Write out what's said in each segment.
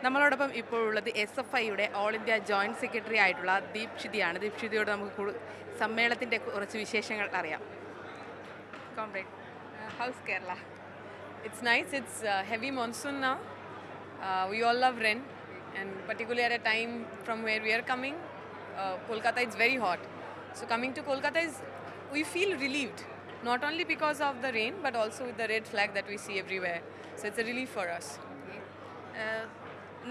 നമ്മളോടൊപ്പം ഇപ്പോഴുള്ളത് SFIയുടെ all India joint secretary ആയിട്ടുള്ള ദീപ്ഷിതിയാണ്. ദീപ്ഷിതിയോട് നമുക്ക് സമ്മേളനത്തിൻ്റെ കുറച്ച് വിശേഷങ്ങൾ അറിയാം. Comrade, how's Kerala? It's nice. It's heavy monsoon now. We all love rain, and particularly at a time from where we are coming, Kolkata is very hot. So coming to Kolkata we feel relieved, not only because of the rain, but also with the red flag that we see everywhere. So it's a relief for us. Uh,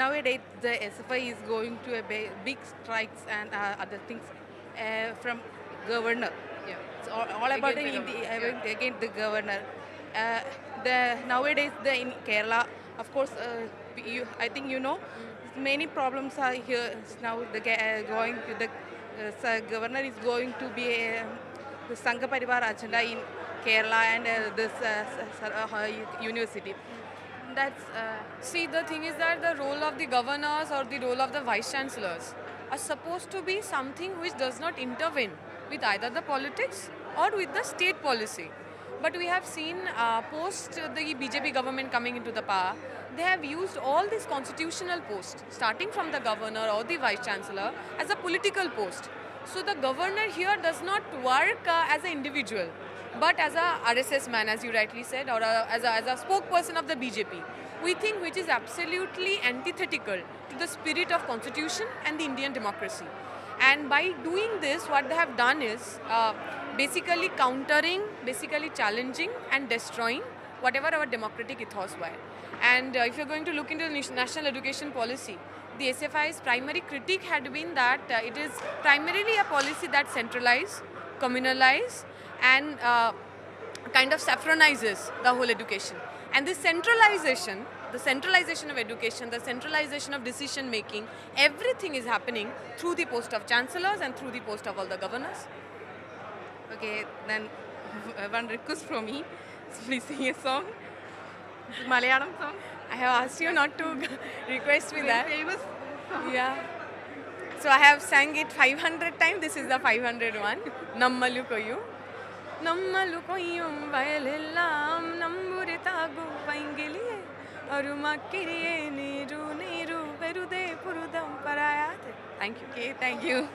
Nowadays, the SFI is going to a big strikes and other things from governor. Yeah. It's all about again the governor. Nowadays in Kerala, of course, I think you know, many problems are here now. The governor is going to be the Sangha Parivar agenda in Kerala and this university. That's See, the thing is that the role of the governors or the role of the vice chancellors are supposed to be something which does not intervene with either the politics or with the state policy. But we have seen post the BJP government coming into the power, they have used all these constitutional posts, starting from the governor or the vice chancellor, as a political post. So the governor here does not work as an individual, but as a RSS man, as you rightly said, or as a spokesperson of the BJP. We think which is absolutely antithetical to the spirit of constitution and the Indian democracy. And by doing this, what they have done is basically countering, basically challenging and destroying whatever our democratic ethos were. And if you're going to look into the national education policy, the SFI's primary critique had been that it is primarily a policy that centralizes, communalizes, and kind of saffronizes the whole education. And this centralization, the centralization of education, the centralization of decision making, everything is happening through the post of chancellors and through the post of all the governors. okay. Then one request from me, please sing a song, Malayalam song. I have asked you not to request me that. Famous. Yeah. So I have sang it 500 times. This is the 500 one. Nammalu koyu. Nammalu koyum vayalellam nammuritagu paingiliye arumakkiriye neeru neeru verude purudam parayate. Thank you. Okay, thank you.